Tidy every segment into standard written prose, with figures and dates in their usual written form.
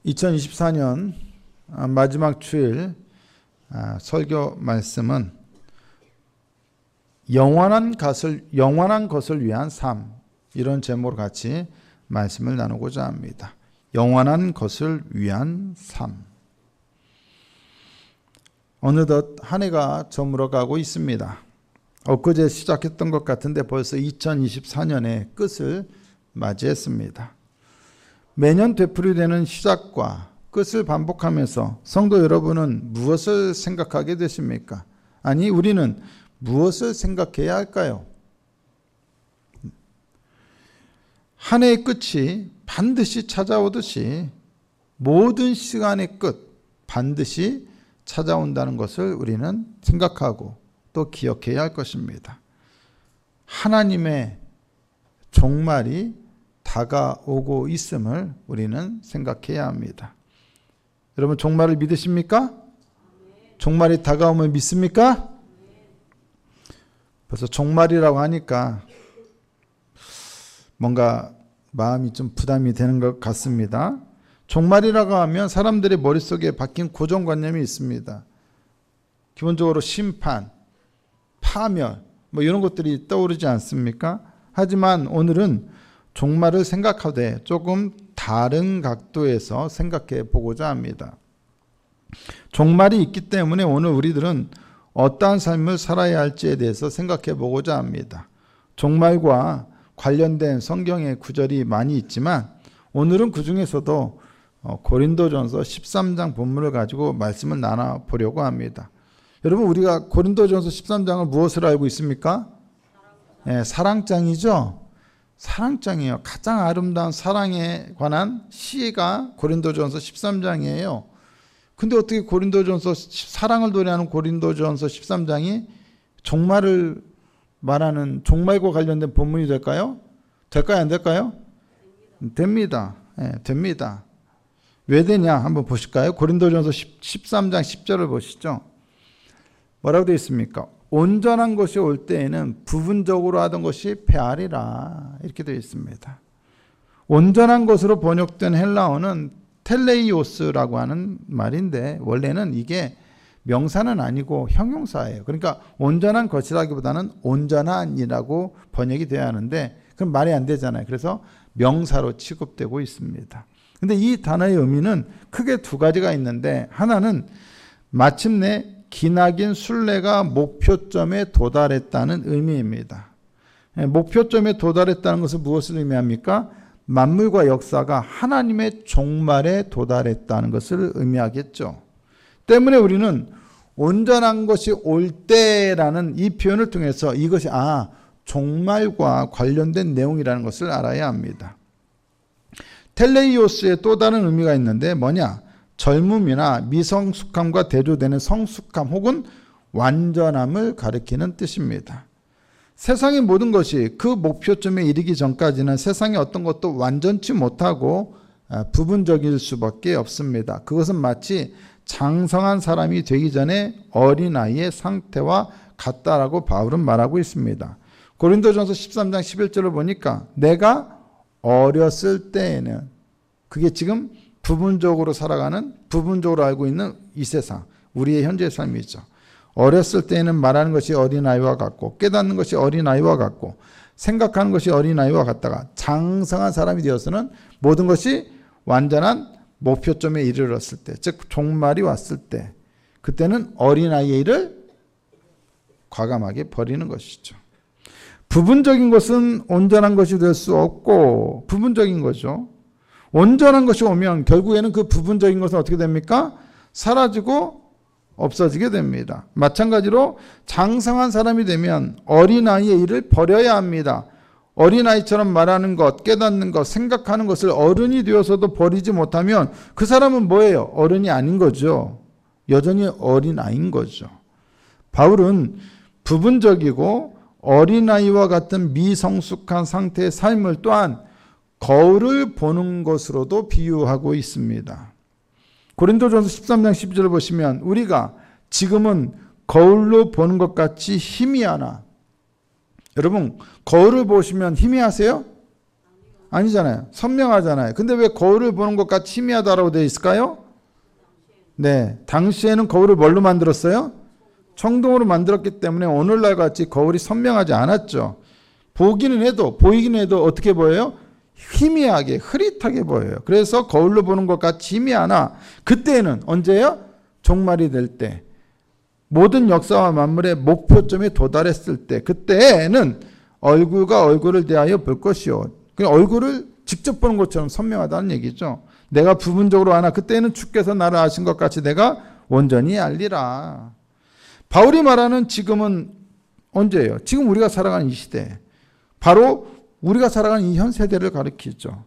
2024년 마지막 주일 설교 말씀은 영원한 것을 위한 삶, 이런 제목으로 같이 말씀을 나누고자 합니다. 영원한 것을 위한 삶. 어느덧 한 해가 저물어가고 있습니다. 엊그제 시작했던 것 같은데 벌써 2024년의 끝을 맞이했습니다. 매년 되풀이되는 시작과 끝을 반복하면서 성도 여러분은 무엇을 생각하게 되십니까? 아니, 우리는 무엇을 생각해야 할까요? 한 해의 끝이 반드시 찾아오듯이 모든 시간의 끝 반드시 찾아온다는 것을 우리는 생각하고 또 기억해야 할 것입니다. 하나님의 종말이 다가오고 있음을 우리는 생각해야 합니다. 여러분, 종말을 믿으십니까? 종말이 다가오면 믿습니까? 벌써 종말이라고 하니까 뭔가 마음이 좀 부담이 되는 것 같습니다. 종말이라고 하면 사람들의 머릿속에 박힌 고정관념이 있습니다. 기본적으로 심판, 파멸, 이런 것들이 떠오르지 않습니까? 하지만 오늘은 종말을 생각하되 조금 다른 각도에서 생각해 보고자 합니다. 종말이 있기 때문에 오늘 우리들은 어떠한 삶을 살아야 할지에 대해서 생각해 보고자 합니다. 종말과 관련된 성경의 구절이 많이 있지만 오늘은 그 중에서도 고린도전서 13장 본문을 가지고 말씀을 나눠보려고 합니다. 여러분, 우리가 고린도전서 13장을 무엇으로 알고 있습니까? 사랑장이죠. 사랑장이에요. 가장 아름다운 사랑에 관한 시가 고린도전서 13장이에요. 근데 어떻게 사랑을 노래하는 고린도전서 13장이 종말을 말하는 종말과 관련된 본문이 될까요? 될까요? 안 될까요? 됩니다. 됩니다. 왜 되냐 한번 보실까요? 고린도전서 13장 10절을 보시죠. 뭐라고 되어 있습니까? 온전한 것이 올 때에는 부분적으로 하던 것이 패하리라, 이렇게 되어 있습니다. 온전한 것으로 번역된 헬라어는 텔레이오스라고 하는 말인데 원래는 이게 명사는 아니고 형용사예요. 그러니까 온전한 것이라기보다는 온전한이라고 번역이 돼야 하는데 그럼 말이 안 되잖아요. 그래서 명사로 취급되고 있습니다. 근데 이 단어의 의미는 크게 두 가지가 있는데, 하나는 마침내 기나긴 순례가 목표점에 도달했다는 의미입니다. 목표점에 도달했다는 것은 무엇을 의미합니까? 만물과 역사가 하나님의 종말에 도달했다는 것을 의미하겠죠. 때문에 우리는 온전한 것이 올 때라는 이 표현을 통해서 이것이 종말과 관련된 내용이라는 것을 알아야 합니다. 텔레이오스의 또 다른 의미가 있는데 뭐냐? 젊음이나 미성숙함과 대조되는 성숙함 혹은 완전함을 가리키는 뜻입니다. 세상의 모든 것이 그 목표점에 이르기 전까지는 세상의 어떤 것도 완전치 못하고 부분적일 수밖에 없습니다. 그것은 마치 장성한 사람이 되기 전에 어린아이의 상태와 같다라고 바울은 말하고 있습니다. 고린도전서 13장 11절을 보니까 내가 어렸을 때에는, 그게 지금 부분적으로 알고 있는 이 세상, 우리의 현재의 삶이죠. 어렸을 때에는 말하는 것이 어린아이와 같고 깨닫는 것이 어린아이와 같고 생각하는 것이 어린아이와 같다가 장성한 사람이 되어서는 모든 것이 완전한 목표점에 이르렀을 때, 즉 종말이 왔을 때, 그때는 어린아이의 일을 과감하게 버리는 것이죠. 부분적인 것은 온전한 것이 될 수 없고 부분적인 거죠. 온전한 것이 오면 결국에는 그 부분적인 것은 어떻게 됩니까? 사라지고 없어지게 됩니다. 마찬가지로 장성한 사람이 되면 어린아이의 일을 버려야 합니다. 어린아이처럼 말하는 것, 깨닫는 것, 생각하는 것을 어른이 되어서도 버리지 못하면 그 사람은 뭐예요? 어른이 아닌 거죠. 여전히 어린아이인 거죠. 바울은 부분적이고 어린아이와 같은 미성숙한 상태의 삶을 또한 거울을 보는 것으로도 비유하고 있습니다. 고린도전서 13장 12절을 보시면 우리가 지금은 거울로 보는 것 같이 희미하나. 여러분, 거울을 보시면 희미하세요? 아니잖아요. 선명하잖아요. 근데 왜 거울을 보는 것 같이 희미하다라고 되어 있을까요? 네, 당시에는 거울을 뭘로 만들었어요? 청동으로 만들었기 때문에 오늘날 같이 거울이 선명하지 않았죠. 보이기는 해도 어떻게 보여요? 희미하게, 흐릿하게 보여요. 그래서 거울로 보는 것 같이 희미하나 그때는 언제요? 종말이 될 때, 모든 역사와 만물의 목표점에 도달했을 때, 그때는 얼굴과 얼굴을 대하여 볼 것이요. 얼굴을 직접 보는 것처럼 선명하다는 얘기죠. 내가 부분적으로 아나 그때는 주께서 나를 아신 것 같이 내가 온전히 알리라. 바울이 말하는 지금은 언제예요? 지금 우리가 살아가는 이 시대. 바로 우리가 살아가는 이 현 세대를 가리키죠.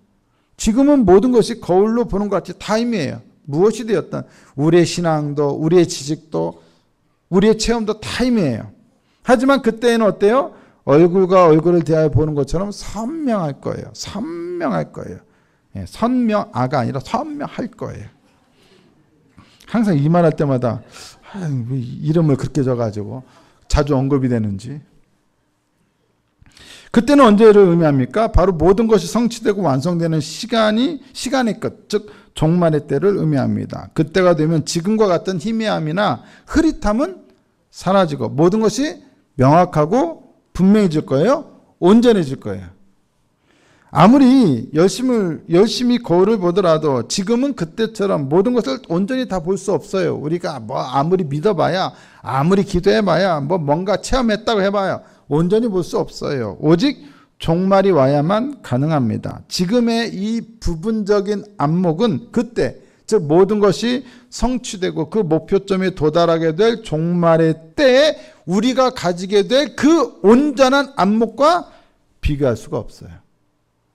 지금은 모든 것이 거울로 보는 것 같이 타임이에요. 무엇이 되었든 우리의 신앙도 우리의 지식도 우리의 체험도 타임이에요. 하지만 그때는 어때요? 얼굴과 얼굴을 대하여 보는 것처럼 선명할 거예요. 선명할 거예요. 선명아가 아니라 선명할 거예요. 항상 이 말할 때마다 왜 이름을 그렇게 적어가지고 자주 언급이 되는지. 그때는 언제를 의미합니까? 바로 모든 것이 성취되고 완성되는 시간의 끝, 즉 종말의 때를 의미합니다. 그때가 되면 지금과 같은 희미함이나 흐릿함은 사라지고 모든 것이 명확하고 분명해질 거예요. 온전해질 거예요. 아무리 열심히 거울을 보더라도 지금은 그때처럼 모든 것을 온전히 다 볼 수 없어요. 우리가 뭐 아무리 믿어봐야, 아무리 기도해봐야, 뭔가 체험했다고 해봐야 온전히 볼 수 없어요. 오직 종말이 와야만 가능합니다. 지금의 이 부분적인 안목은 그때, 즉 모든 것이 성취되고 그 목표점에 도달하게 될 종말의 때에 우리가 가지게 될 그 온전한 안목과 비교할 수가 없어요.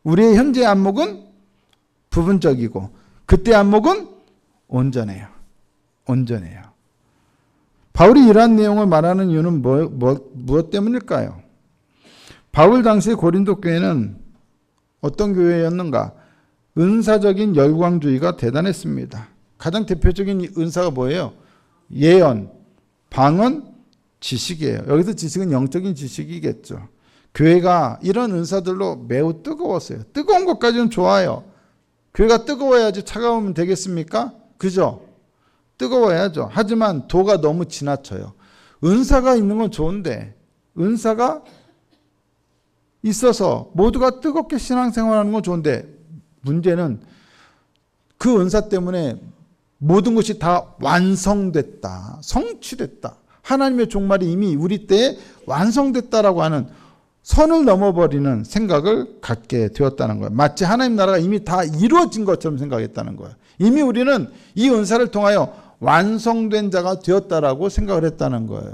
우리의 현재 안목은 부분적이고 그때 안목은 온전해요. 온전해요. 바울이 이러한 내용을 말하는 이유는 무엇 때문일까요? 바울 당시 고린도 교회는 어떤 교회였는가? 은사적인 열광주의가 대단했습니다. 가장 대표적인 은사가 뭐예요? 예언, 방언, 지식이에요. 여기서 지식은 영적인 지식이겠죠. 교회가 이런 은사들로 매우 뜨거웠어요. 뜨거운 것까지는 좋아요. 교회가 뜨거워야지 차가우면 되겠습니까? 그죠? 뜨거워야죠. 하지만 도가 너무 지나쳐요. 은사가 있는 건 좋은데 은사가 있어서 모두가 뜨겁게 신앙생활하는 건 좋은데 문제는 그 은사 때문에 모든 것이 다 완성됐다. 성취됐다. 하나님의 종말이 이미 우리 때에 완성됐다라고 하는 선을 넘어버리는 생각을 갖게 되었다는 거예요. 마치 하나님 나라가 이미 다 이루어진 것처럼 생각했다는 거예요. 이미 우리는 이 은사를 통하여 완성된 자가 되었다라고 생각을 했다는 거예요.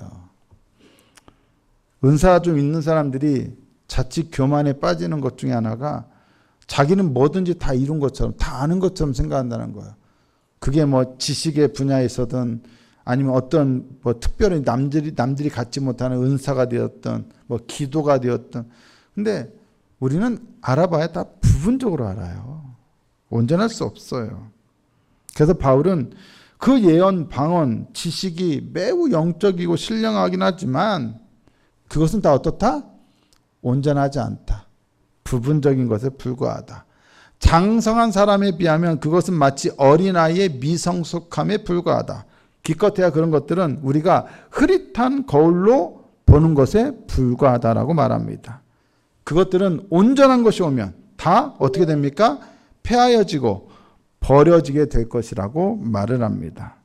은사가 좀 있는 사람들이 자칫 교만에 빠지는 것 중에 하나가 자기는 뭐든지 다 이룬 것처럼, 다 아는 것처럼 생각한다는 거예요. 그게 뭐 지식의 분야에 있어든 아니면 어떤 특별히 남들이 갖지 못하는 은사가 되었든 기도가 되었든. 근데 우리는 알아봐야 다 부분적으로 알아요. 온전할 수 없어요. 그래서 바울은 그 예언, 방언, 지식이 매우 영적이고 신령하긴 하지만 그것은 다 어떻다? 온전하지 않다. 부분적인 것에 불과하다. 장성한 사람에 비하면 그것은 마치 어린아이의 미성숙함에 불과하다. 기껏해야 그런 것들은 우리가 흐릿한 거울로 보는 것에 불과하다라고 말합니다. 그것들은 온전한 것이 오면 다 어떻게 됩니까? 폐하여지고 버려지게 될 것이라고 말을 합니다.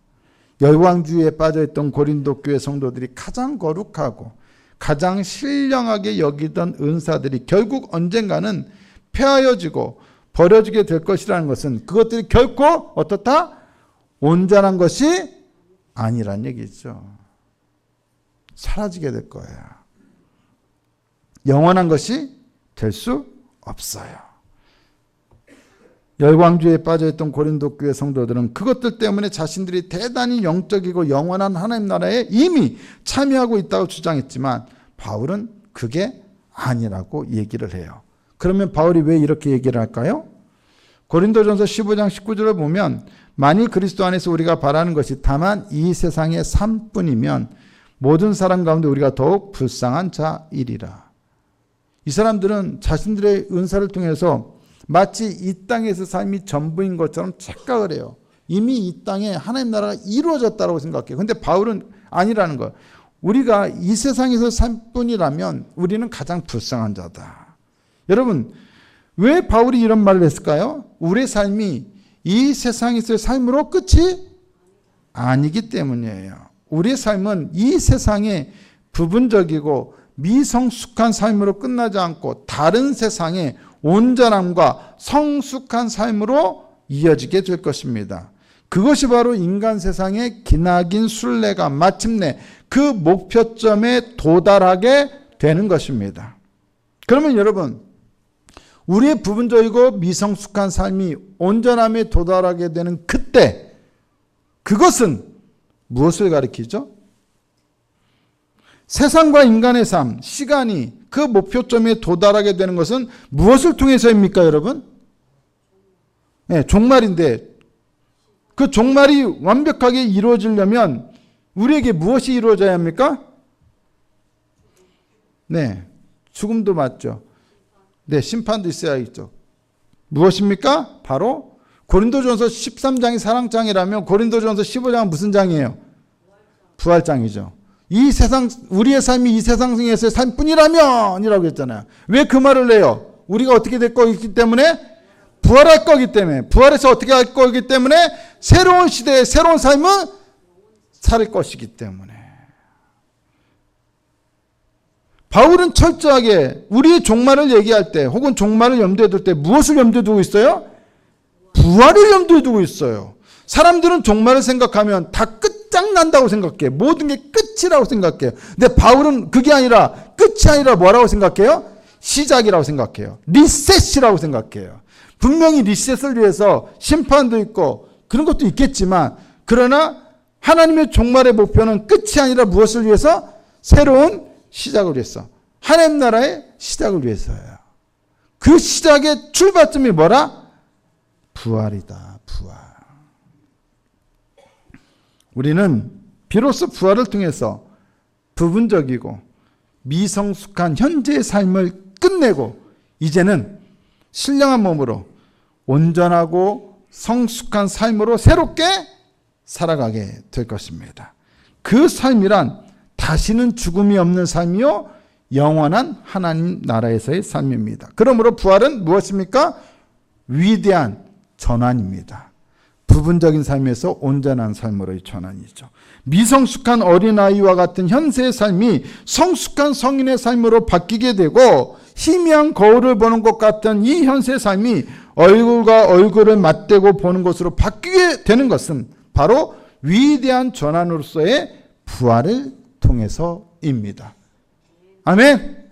열광주의에 빠져있던 고린도 교회 성도들이 가장 거룩하고 가장 신령하게 여기던 은사들이 결국 언젠가는 폐하여지고 버려지게 될 것이라는 것은 그것들이 결코 어떻다? 온전한 것이 아니란 얘기죠. 사라지게 될 거예요. 영원한 것이 될 수 없어요. 열광주의에 빠져있던 고린도 교회 성도들은 그것들 때문에 자신들이 대단히 영적이고 영원한 하나님 나라에 이미 참여하고 있다고 주장했지만 바울은 그게 아니라고 얘기를 해요. 그러면 바울이 왜 이렇게 얘기를 할까요? 고린도전서 15장 19절을 보면 만일 그리스도 안에서 우리가 바라는 것이 다만 이 세상의 삶뿐이면 모든 사람 가운데 우리가 더욱 불쌍한 자이리라. 이 사람들은 자신들의 은사를 통해서 마치 이 땅에서 삶이 전부인 것처럼 착각을 해요. 이미 이 땅에 하나님 나라가 이루어졌다고 생각해요. 근데 바울은 아니라는 거예요. 우리가 이 세상에서 살 뿐이라면 우리는 가장 불쌍한 자다. 여러분, 왜 바울이 이런 말을 했을까요? 우리의 삶이 이 세상에서의 삶으로 끝이 아니기 때문이에요. 우리의 삶은 이 세상에 부분적이고 미성숙한 삶으로 끝나지 않고 다른 세상의 온전함과 성숙한 삶으로 이어지게 될 것입니다. 그것이 바로 인간 세상의 기나긴 순례가 마침내 그 목표점에 도달하게 되는 것입니다. 그러면 여러분, 우리의 부분적이고 미성숙한 삶이 온전함에 도달하게 되는 그때, 그것은 무엇을 가리키죠? 세상과 인간의 삶, 시간이 그 목표점에 도달하게 되는 것은 무엇을 통해서입니까, 여러분? 네, 종말인데 그 종말이 완벽하게 이루어지려면 우리에게 무엇이 이루어져야 합니까? 네, 죽음도 맞죠. 네, 심판도 있어야겠죠. 무엇입니까? 바로 고린도전서 13장이 사랑장이라면 고린도전서 15장은 무슨 장이에요? 부활장이죠. 이 세상, 우리의 삶이 이 세상에서의 삶뿐이라면 이라고 했잖아요. 왜 그 말을 해요? 우리가 어떻게 될 거기 때문에? 부활할 거기 때문에. 부활해서 어떻게 할 거기 때문에? 새로운 시대의 새로운 삶은 살 것이기 때문에. 바울은 철저하게 우리의 종말을 얘기할 때 혹은 종말을 염두에 둘 때 무엇을 염두에 두고 있어요? 부활을 염두에 두고 있어요. 사람들은 종말을 생각하면 다 끝장난다고 생각해. 모든 게 끝이라고 생각해요. 근데 바울은 그게 아니라, 끝이 아니라 뭐라고 생각해요? 시작이라고 생각해요. 리셋이라고 생각해요. 분명히 리셋을 위해서 심판도 있고 그런 것도 있겠지만, 그러나 하나님의 종말의 목표는 끝이 아니라 무엇을 위해서? 새로운 시작을 위해서. 하나님 나라의 시작을 위해서예요. 그 시작의 출발점이 뭐라? 부활이다. 부활. 우리는 비로소 부활을 통해서 부분적이고 미성숙한 현재의 삶을 끝내고 이제는 신령한 몸으로 온전하고 성숙한 삶으로 새롭게 살아가게 될 것입니다. 그 삶이란 다시는 죽음이 없는 삶이요 영원한 하나님 나라에서의 삶입니다. 그러므로 부활은 무엇입니까? 위대한 전환입니다. 부분적인 삶에서 온전한 삶으로의 전환이죠. 미성숙한 어린아이와 같은 현세의 삶이 성숙한 성인의 삶으로 바뀌게 되고, 희미한 거울을 보는 것 같은 이 현세의 삶이 얼굴과 얼굴을 맞대고 보는 것으로 바뀌게 되는 것은 바로 위대한 전환으로서의 부활을 통해서입니다. 아멘.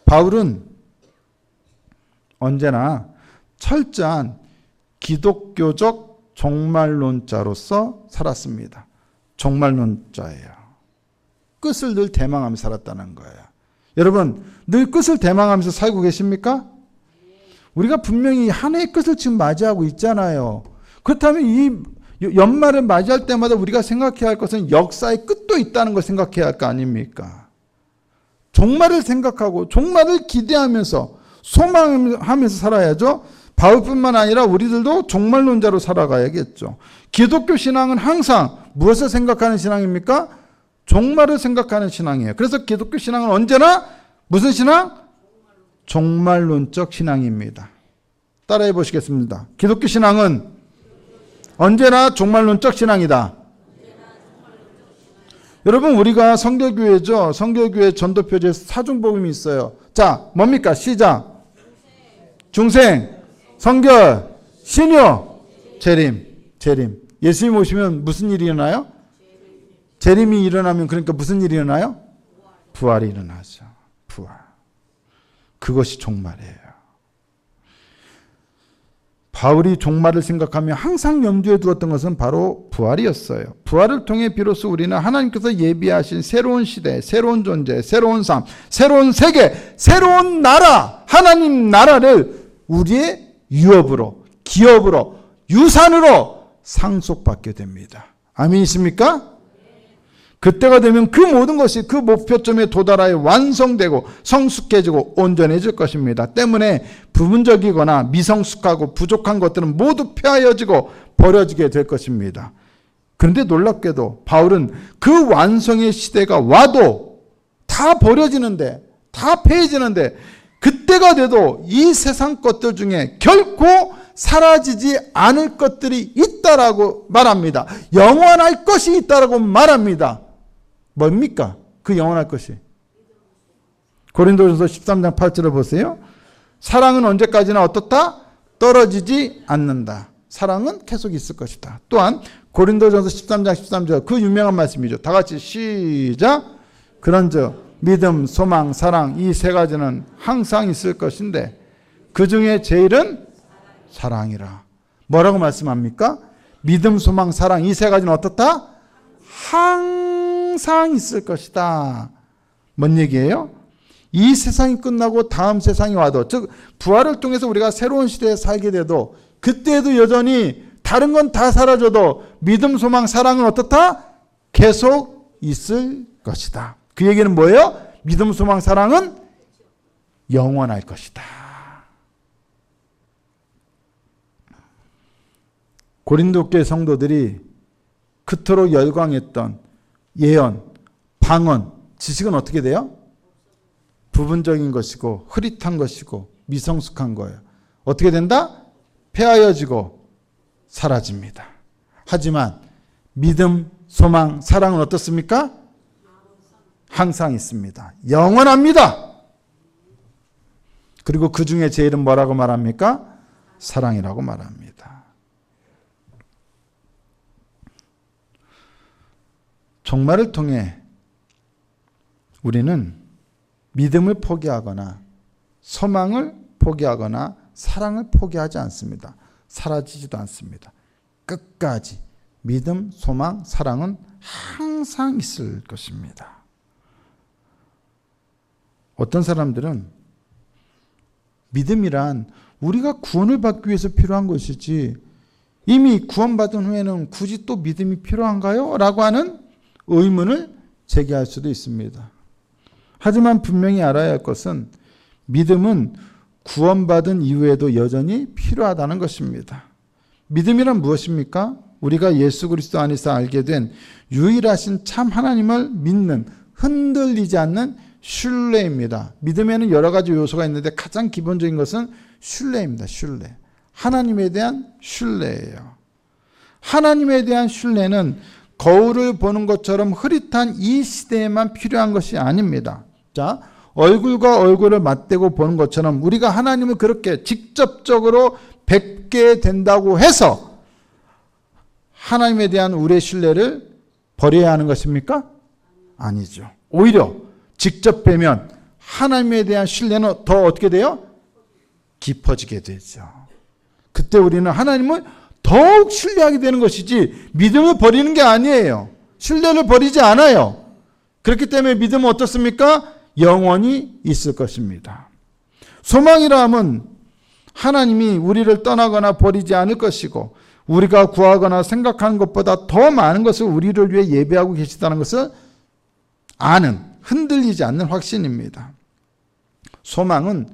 바울은 언제나 철저한 기독교적 종말론자로서 살았습니다. 종말론자예요. 끝을 늘 대망하며 살았다는 거예요. 여러분, 늘 끝을 대망하면서 살고 계십니까? 우리가 분명히 한 해의 끝을 지금 맞이하고 있잖아요. 그렇다면 이 연말을 맞이할 때마다 우리가 생각해야 할 것은 역사의 끝도 있다는 걸 생각해야 할 거 아닙니까? 종말을 생각하고 종말을 기대하면서 소망하면서 살아야죠. 바울뿐만 아니라 우리들도 종말론자로 살아가야겠죠. 기독교 신앙은 항상 무엇을 생각하는 신앙입니까? 종말을 생각하는 신앙이에요. 그래서 기독교 신앙은 언제나 무슨 신앙? 종말론적 신앙입니다. 따라해 보시겠습니다. 기독교 신앙은 언제나 종말론적 신앙이다. 여러분, 우리가 성결교회죠. 성결교회 전도표지에 사중복음이 있어요. 자, 뭡니까? 시작. 중생, 성결, 신유, 재림. 재림. 예수님 오시면 무슨 일이 일어나요? 재림이 일어나면, 그러니까 무슨 일이 일어나요? 부활이 일어나죠. 부활. 그것이 종말이에요. 바울이 종말을 생각하며 항상 염두에 두었던 것은 바로 부활이었어요. 부활을 통해 비로소 우리는 하나님께서 예비하신 새로운 시대, 새로운 존재, 새로운 삶, 새로운 세계, 새로운 나라, 하나님 나라를 우리의 유업으로, 기업으로, 유산으로 상속받게 됩니다. 아멘이십니까? 그때가 되면 그 모든 것이 그 목표점에 도달하여 완성되고 성숙해지고 온전해질 것입니다. 때문에 부분적이거나 미성숙하고 부족한 것들은 모두 폐하여지고 버려지게 될 것입니다. 그런데 놀랍게도 바울은 그 완성의 시대가 와도 다 버려지는데, 다 폐해지는데, 그때가 돼도 이 세상 것들 중에 결코 사라지지 않을 것들이 있다라고 말합니다. 영원할 것이 있다라고 말합니다. 뭡니까? 그 영원할 것이. 고린도전서 13장 8절을 보세요. 사랑은 언제까지나 어떻다? 떨어지지 않는다. 사랑은 계속 있을 것이다. 또한 고린도전서 13장 13절 그 유명한 말씀이죠. 다 같이 시작. 그런즉 믿음, 소망, 사랑 이 세 가지는 항상 있을 것인데 그 중에 제일은 사랑이라. 뭐라고 말씀합니까? 믿음, 소망, 사랑 이 세 가지는 어떻다? 항상 있을 것이다. 뭔 얘기예요? 이 세상이 끝나고 다음 세상이 와도, 즉 부활을 통해서 우리가 새로운 시대에 살게 돼도 그때도 여전히 다른 건 다 사라져도 믿음, 소망, 사랑은 어떻다? 계속 있을 것이다. 그 얘기는 뭐예요? 믿음, 소망, 사랑은 영원할 것이다. 고린도 교회 성도들이 그토록 열광했던 예언, 방언, 지식은 어떻게 돼요? 부분적인 것이고 흐릿한 것이고 미성숙한 거예요. 어떻게 된다? 폐하여지고 사라집니다. 하지만 믿음, 소망, 사랑은 어떻습니까? 항상 있습니다. 영원합니다. 그리고 그 중에 제일은 뭐라고 말합니까? 사랑이라고 말합니다. 종말을 통해 우리는 믿음을 포기하거나 소망을 포기하거나 사랑을 포기하지 않습니다. 사라지지도 않습니다. 끝까지 믿음, 소망, 사랑은 항상 있을 것입니다. 어떤 사람들은 믿음이란 우리가 구원을 받기 위해서 필요한 것이지 이미 구원받은 후에는 굳이 또 믿음이 필요한가요? 라고 하는 의문을 제기할 수도 있습니다. 하지만 분명히 알아야 할 것은 믿음은 구원받은 이후에도 여전히 필요하다는 것입니다. 믿음이란 무엇입니까? 우리가 예수 그리스도 안에서 알게 된 유일하신 참 하나님을 믿는 흔들리지 않는 신뢰입니다. 믿음에는 여러 가지 요소가 있는데 가장 기본적인 것은 신뢰입니다. 신뢰. 하나님에 대한 신뢰예요. 하나님에 대한 신뢰는 거울을 보는 것처럼 흐릿한 이 시대에만 필요한 것이 아닙니다. 자, 얼굴과 얼굴을 맞대고 보는 것처럼 우리가 하나님을 그렇게 직접적으로 뵙게 된다고 해서 하나님에 대한 우리의 신뢰를 버려야 하는 것입니까? 아니죠. 오히려 직접 뵈면 하나님에 대한 신뢰는 더 어떻게 돼요? 깊어지게 되죠. 그때 우리는 하나님을 더욱 신뢰하게 되는 것이지 믿음을 버리는 게 아니에요. 신뢰를 버리지 않아요. 그렇기 때문에 믿음은 어떻습니까? 영원히 있을 것입니다. 소망이라 함은 하나님이 우리를 떠나거나 버리지 않을 것이고 우리가 구하거나 생각하는 것보다 더 많은 것을 우리를 위해 예배하고 계시다는 것을 아는, 흔들리지 않는 확신입니다. 소망은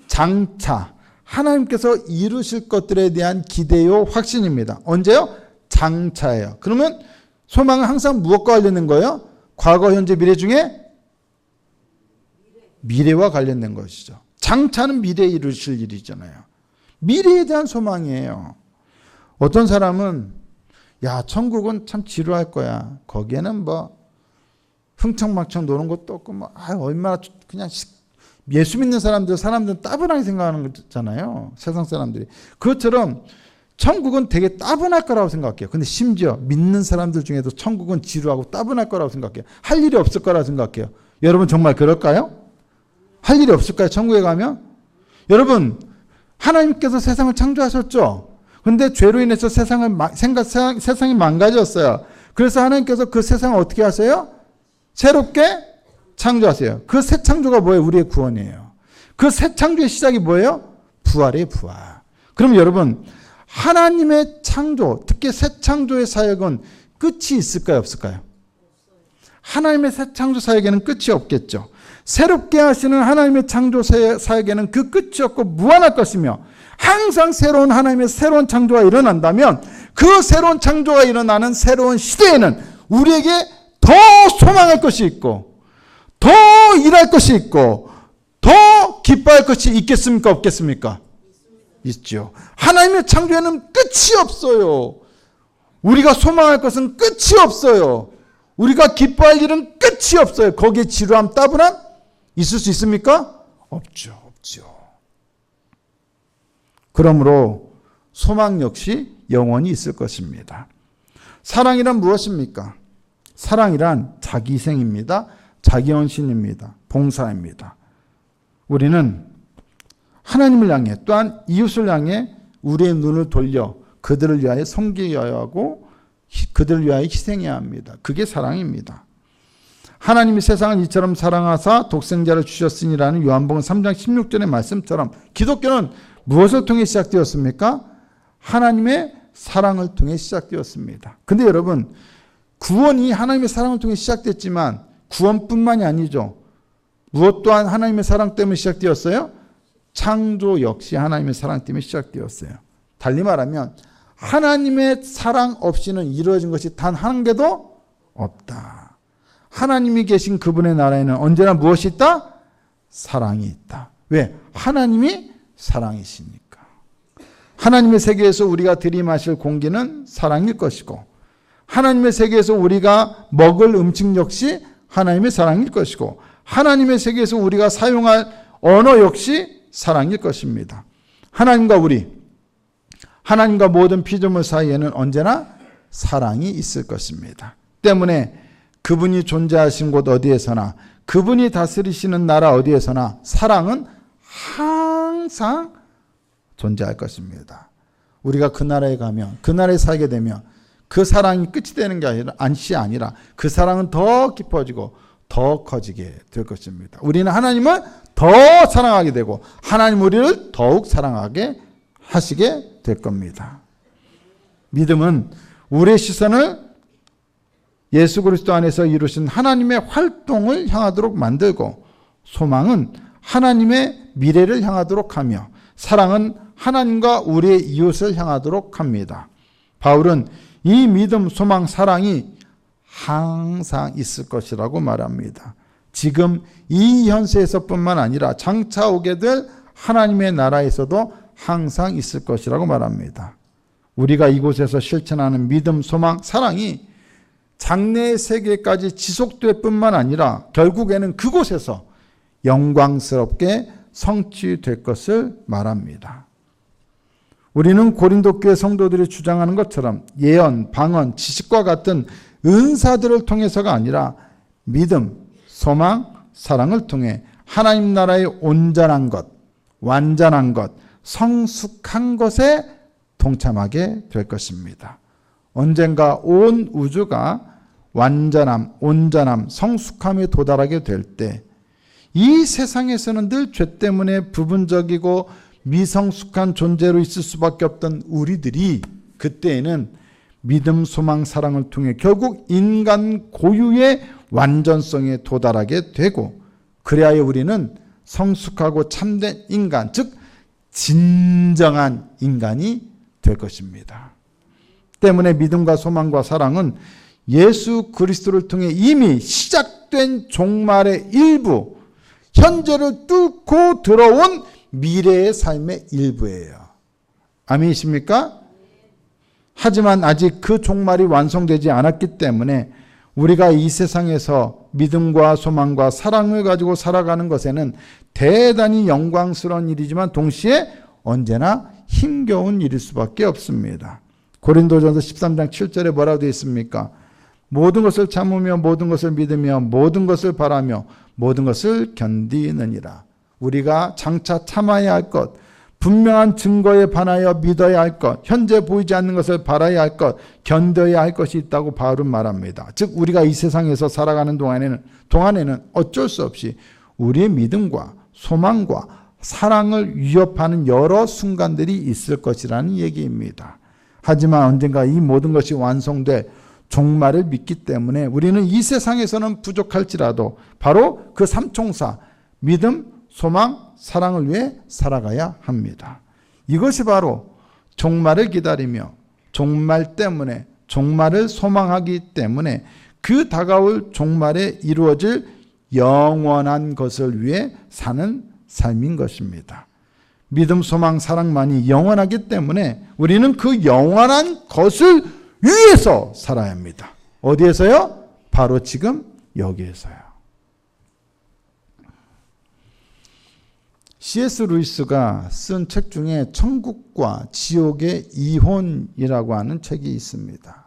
장차 하나님께서 이루실 것들에 대한 기대요, 확신입니다. 언제요? 장차예요. 그러면 소망은 항상 무엇과 관련된 거예요? 과거, 현재, 미래 중에 미래와 관련된 것이죠. 장차는 미래에 이루실 일이잖아요. 미래에 대한 소망이에요. 어떤 사람은 야, 천국은 참 지루할 거야. 거기에는 뭐 흥청망청 노는 것도 없고 뭐 얼마나 그냥 예수 믿는 사람들은 따분하게 생각하는 거잖아요. 세상 사람들이. 그것처럼 천국은 되게 따분할 거라고 생각해요. 근데 심지어 믿는 사람들 중에도 천국은 지루하고 따분할 거라고 생각해요. 할 일이 없을 거라고 생각해요. 여러분 정말 그럴까요? 할 일이 없을까요? 천국에 가면? 여러분 하나님께서 세상을 창조하셨죠. 그런데 죄로 인해서 세상이 망가졌어요. 그래서 하나님께서 그 세상을 어떻게 하세요? 새롭게 창조하세요. 그 새 창조가 뭐예요? 우리의 구원이에요. 그 새 창조의 시작이 뭐예요? 부활이에요, 부활. 그럼 여러분, 하나님의 창조, 특히 새 창조의 사역은 끝이 있을까요, 없을까요? 하나님의 새 창조사에게는 끝이 없겠죠. 새롭게 하시는 하나님의 창조사에게는 그 끝이 없고 무한할 것이며 항상 새로운 하나님의 새로운 창조가 일어난다면 그 새로운 창조가 일어나는 새로운 시대에는 우리에게 더 소망할 것이 있고 더 일할 것이 있고 더 기뻐할 것이 있겠습니까? 없겠습니까? 있죠. 하나님의 창조에는 끝이 없어요. 우리가 소망할 것은 끝이 없어요. 우리가 기뻐할 일은 끝이 없어요. 거기에 지루함, 따분함 있을 수 있습니까? 없죠. 그러므로 소망 역시 영원히 있을 것입니다. 사랑이란 무엇입니까? 사랑이란 자기희생입니다. 자기헌신입니다. 봉사입니다. 우리는 하나님을 향해 또한 이웃을 향해 우리의 눈을 돌려 그들을 위하여 섬기어야 하고 그들을 위하여 희생해야 합니다. 그게 사랑입니다. 하나님이 세상을 이처럼 사랑하사 독생자를 주셨으니라는 요한복음 3장 16절의 말씀처럼 기독교는 무엇을 통해 시작되었습니까? 하나님의 사랑을 통해 시작되었습니다. 근데 여러분, 구원이 하나님의 사랑을 통해 시작됐지만 구원뿐만이 아니죠. 무엇 또한 하나님의 사랑 때문에 시작되었어요? 창조 역시 하나님의 사랑 때문에 시작되었어요. 달리 말하면 하나님의 사랑 없이는 이루어진 것이 단 한 개도 없다. 하나님이 계신 그분의 나라에는 언제나 무엇이 있다? 사랑이 있다. 왜? 하나님이 사랑이시니까. 하나님의 세계에서 우리가 들이마실 공기는 사랑일 것이고 하나님의 세계에서 우리가 먹을 음식 역시 하나님의 사랑일 것이고 하나님의 세계에서 우리가 사용할 언어 역시 사랑일 것입니다. 하나님과 모든 피조물 사이에는 언제나 사랑이 있을 것입니다. 때문에 그분이 존재하신 곳 어디에서나 그분이 다스리시는 나라 어디에서나 사랑은 항상 존재할 것입니다. 우리가 그 나라에 가면 그 나라에 살게 되면 그 사랑이 끝이 되는 게 아니라 그 사랑은 더 깊어지고 더 커지게 될 것입니다. 우리는 하나님을 더 사랑하게 되고 하나님 우리를 더욱 사랑하게 하시게 될 겁니다. 믿음은 우리의 시선을 예수 그리스도 안에서 이루신 하나님의 활동을 향하도록 만들고 소망은 하나님의 미래를 향하도록 하며 사랑은 하나님과 우리의 이웃을 향하도록 합니다. 바울은 이 믿음, 소망, 사랑이 항상 있을 것이라고 말합니다. 지금 이 현세에서뿐만 아니라 장차 오게 될 하나님의 나라에서도 항상 있을 것이라고 말합니다. 우리가 이곳에서 실천하는 믿음, 소망, 사랑이 장래의 세계까지 지속될 뿐만 아니라 결국에는 그곳에서 영광스럽게 성취될 것을 말합니다. 우리는 고린도 교회 성도들이 주장하는 것처럼 예언, 방언, 지식과 같은 은사들을 통해서가 아니라 믿음, 소망, 사랑을 통해 하나님 나라의 온전한 것, 완전한 것, 성숙한 것에 동참하게 될 것입니다. 언젠가 온 우주가 완전함, 온전함, 성숙함에 도달하게 될 때 이 세상에서는 늘 죄 때문에 부분적이고 미성숙한 존재로 있을 수밖에 없던 우리들이 그때에는 믿음, 소망, 사랑을 통해 결국 인간 고유의 완전성에 도달하게 되고 그래야 우리는 성숙하고 참된 인간, 즉 진정한 인간이 될 것입니다. 때문에 믿음과 소망과 사랑은 예수 그리스도를 통해 이미 시작된 종말의 일부, 현재를 뚫고 들어온 미래의 삶의 일부예요. 아멘이십니까? 하지만 아직 그 종말이 완성되지 않았기 때문에 우리가 이 세상에서 믿음과 소망과 사랑을 가지고 살아가는 것에는 대단히 영광스러운 일이지만 동시에 언제나 힘겨운 일일 수밖에 없습니다. 고린도전서 13장 7절에 뭐라고 되어 있습니까? 모든 것을 참으며 모든 것을 믿으며 모든 것을 바라며 모든 것을 견디느니라. 우리가 장차 참아야 할 것, 분명한 증거에 반하여 믿어야 할 것, 현재 보이지 않는 것을 바라야 할 것, 견뎌야 할 것이 있다고 바울은 말합니다. 즉 우리가 이 세상에서 살아가는 동안에는 어쩔 수 없이 우리의 믿음과 소망과 사랑을 위협하는 여러 순간들이 있을 것이라는 얘기입니다. 하지만 언젠가 이 모든 것이 완성돼 종말을 믿기 때문에 우리는 이 세상에서는 부족할지라도 바로 그 삼총사 믿음, 소망, 사랑을 위해 살아가야 합니다. 이것이 바로 종말을 기다리며 종말 때문에 종말을 소망하기 때문에 그 다가올 종말에 이루어질 영원한 것을 위해 사는 삶인 것입니다. 믿음, 소망, 사랑만이 영원하기 때문에 우리는 그 영원한 것을 위해서 살아야 합니다. 어디에서요? 바로 지금 여기에서요. C.S. 루이스가 쓴 책 중에 천국과 지옥의 이혼이라고 하는 책이 있습니다.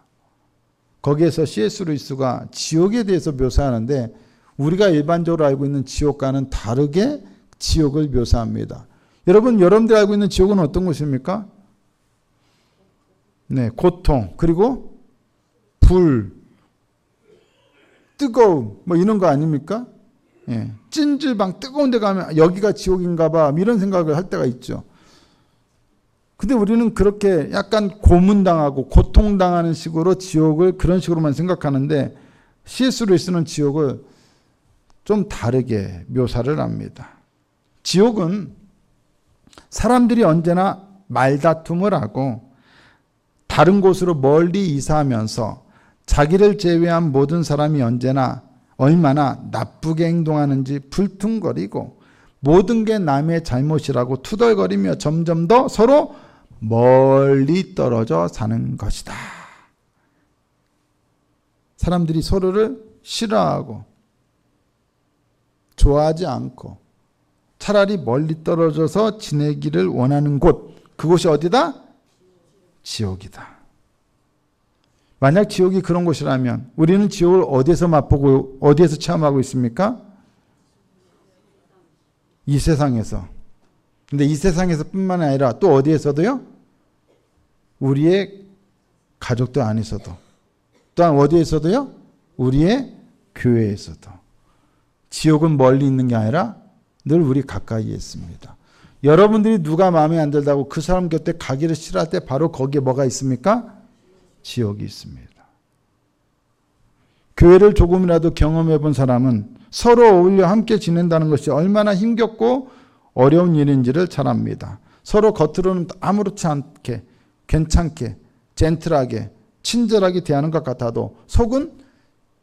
거기에서 C.S. 루이스가 지옥에 대해서 묘사하는데 우리가 일반적으로 알고 있는 지옥과는 다르게 지옥을 묘사합니다. 여러분들이 알고 있는 지옥은 어떤 곳입니까? 네, 고통, 그리고 불, 뜨거움, 뭐 이런 거 아닙니까? 예, 찜질방 뜨거운 데 가면 여기가 지옥인가 봐 이런 생각을 할 때가 있죠. 근데 우리는 그렇게 약간 고문당하고 고통당하는 식으로 지옥을 그런 식으로만 생각하는데 C.S. 루이스는 지옥을 좀 다르게 묘사를 합니다. 지옥은 사람들이 언제나 말다툼을 하고 다른 곳으로 멀리 이사하면서 자기를 제외한 모든 사람이 언제나 얼마나 나쁘게 행동하는지 불퉁거리고 모든 게 남의 잘못이라고 투덜거리며 점점 더 서로 멀리 떨어져 사는 것이다. 사람들이 서로를 싫어하고 좋아하지 않고 차라리 멀리 떨어져서 지내기를 원하는 곳, 그곳이 어디다? 지옥이다. 만약 지옥이 그런 곳이라면 우리는 지옥을 어디에서 맛보고 어디에서 체험하고 있습니까? 이 세상에서. 근데 이 세상에서 뿐만 아니라 또 어디에서도요? 우리의 가족들 안에서도. 또한 어디에서도요? 우리의 교회에서도. 지옥은 멀리 있는 게 아니라 늘 우리 가까이에 있습니다. 여러분들이 누가 마음에 안 들다고 그 사람 곁에 가기를 싫어할 때 바로 거기에 뭐가 있습니까? 지옥이 있습니다. 교회를 조금이라도 경험해 본 사람은 서로 어울려 함께 지낸다는 것이 얼마나 힘겹고 어려운 일인지를 잘 압니다. 서로 겉으로는 아무렇지 않게 괜찮게 젠틀하게 친절하게 대하는 것 같아도 속은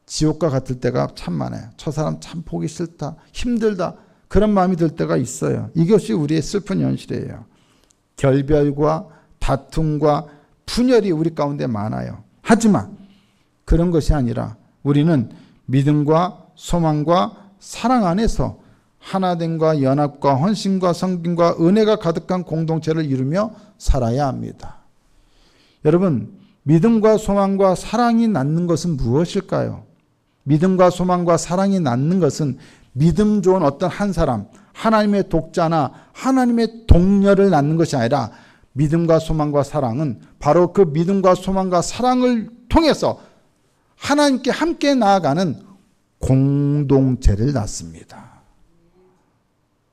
지옥과 같을 때가 참 많아요. 저 사람 참 보기 싫다, 힘들다, 그런 마음이 들 때가 있어요. 이것이 우리의 슬픈 현실이에요. 결별과 다툼과 분열이 우리 가운데 많아요. 하지만 그런 것이 아니라 우리는 믿음과 소망과 사랑 안에서 하나됨과 연합과 헌신과 섬김과 은혜가 가득한 공동체를 이루며 살아야 합니다. 여러분, 믿음과 소망과 사랑이 낳는 것은 무엇일까요? 믿음과 소망과 사랑이 낳는 것은 믿음 좋은 어떤 한 사람, 하나님의 독자나 하나님의 동료를 낳는 것이 아니라 믿음과 소망과 사랑은 바로 그 믿음과 소망과 사랑을 통해서 하나님께 함께 나아가는 공동체를 낳습니다.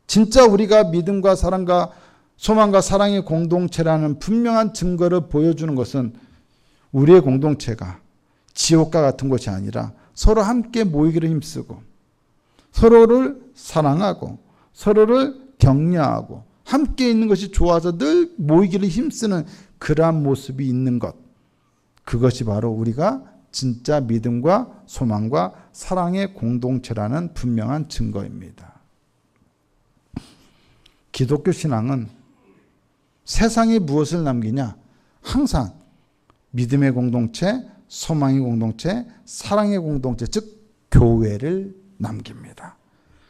진짜 우리가 믿음과 사랑과 소망과 사랑의 공동체라는 분명한 증거를 보여주는 것은 우리의 공동체가 지옥과 같은 곳이 아니라 서로 함께 모이기를 힘쓰고 서로를 사랑하고 서로를 격려하고 함께 있는 것이 좋아서 늘 모이기를 힘쓰는 그러한 모습이 있는 것, 그것이 바로 우리가 진짜 믿음과 소망과 사랑의 공동체라는 분명한 증거입니다. 기독교 신앙은 세상에 무엇을 남기냐? 항상 믿음의 공동체, 소망의 공동체, 사랑의 공동체, 즉 교회를 남깁니다.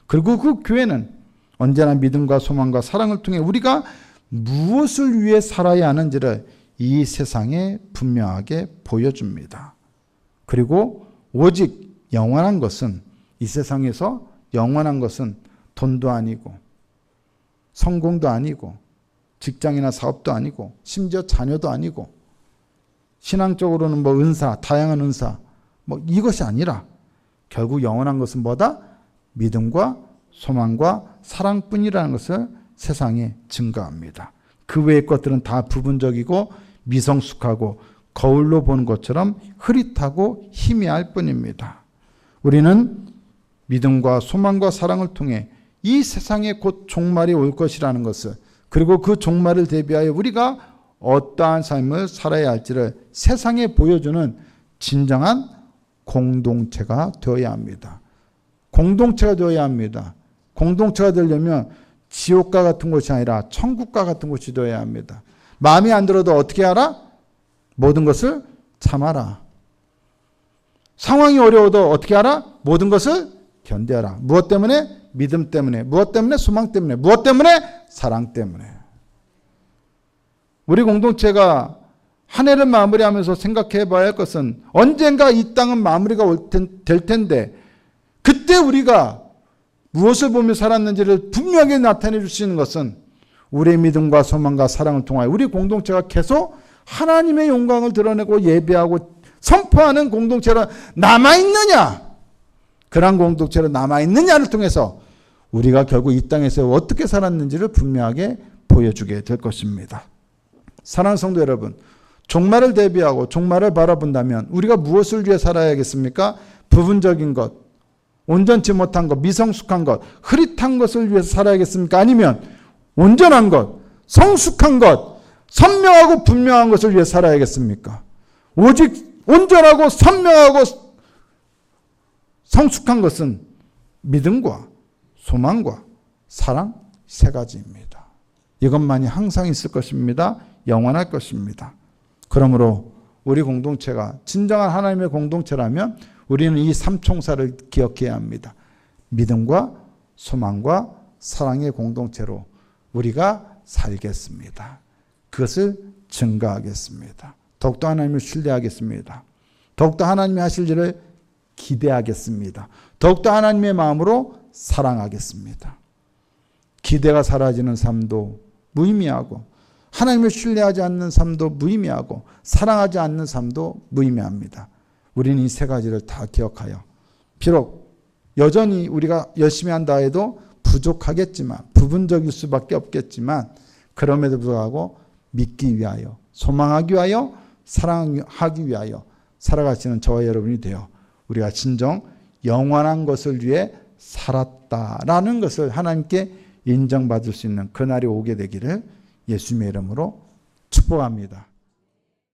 그리고 그 교회는 언제나 믿음과 소망과 사랑을 통해 우리가 무엇을 위해 살아야 하는지를 이 세상에 분명하게 보여줍니다. 그리고 오직 영원한 것은, 이 세상에서 영원한 것은 돈도 아니고 성공도 아니고 직장이나 사업도 아니고 심지어 자녀도 아니고 신앙적으로는 뭐 은사, 다양한 은사, 뭐 이것이 아니라 결국 영원한 것은 뭐다? 믿음과 소망과 사랑뿐이라는 것을 세상에 증거합니다. 그 외의 것들은 다 부분적이고 미성숙하고 거울로 보는 것처럼 흐릿하고 희미할 뿐입니다. 우리는 믿음과 소망과 사랑을 통해 이 세상에 곧 종말이 올 것이라는 것을, 그리고 그 종말을 대비하여 우리가 어떠한 삶을 살아야 할지를 세상에 보여주는 진정한 공동체가 되어야 합니다. 공동체가 되어야 합니다. 공동체가 되려면 지옥과 같은 곳이 아니라 천국과 같은 곳이 되어야 합니다. 마음에 안 들어도 어떻게 하라? 모든 것을 참아라. 상황이 어려워도 어떻게 하라? 모든 것을 견뎌라. 무엇 때문에? 믿음 때문에. 무엇 때문에? 소망 때문에. 무엇 때문에? 사랑 때문에. 우리 공동체가 한 해를 마무리하면서 생각해 봐야 할 것은 언젠가 이 땅은 마무리가 될 텐데 그때 우리가 무엇을 보며 살았는지를 분명하게 나타내 줄 수 있는 것은 우리의 믿음과 소망과 사랑을 통하여 우리 공동체가 계속 하나님의 영광을 드러내고 예배하고 선포하는 공동체로 남아있느냐, 그러한 공동체로 남아있느냐를 통해서 우리가 결국 이 땅에서 어떻게 살았는지를 분명하게 보여주게 될 것입니다. 사랑하는 성도 여러분, 종말을 대비하고 종말을 바라본다면 우리가 무엇을 위해 살아야겠습니까? 부분적인 것, 온전치 못한 것, 미성숙한 것, 흐릿한 것을 위해서 살아야겠습니까? 아니면 온전한 것, 성숙한 것, 선명하고 분명한 것을 위해 살아야겠습니까? 오직 온전하고 선명하고 성숙한 것은 믿음과 소망과 사랑 세 가지입니다. 이것만이 항상 있을 것입니다. 영원할 것입니다. 그러므로 우리 공동체가 진정한 하나님의 공동체라면 우리는 이 삼총사를 기억해야 합니다. 믿음과 소망과 사랑의 공동체로 우리가 살겠습니다. 그것을 증거하겠습니다. 더욱더 하나님을 신뢰하겠습니다. 더욱더 하나님이 하실 일을 기대하겠습니다. 더욱더 하나님의 마음으로 사랑하겠습니다. 기대가 사라지는 삶도 무의미하고 하나님을 신뢰하지 않는 삶도 무의미하고 사랑하지 않는 삶도 무의미합니다. 우리는 이 세 가지를 다 기억하여 비록 여전히 우리가 열심히 한다 해도 부족하겠지만 부분적일 수밖에 없겠지만 그럼에도 불구하고 믿기 위하여 소망하기 위하여 사랑하기 위하여 살아가시는 저와 여러분이 되어 우리가 진정 영원한 것을 위해 살았다라는 것을 하나님께 인정받을 수 있는 그날이 오게 되기를 예수님의 이름으로 축복합니다.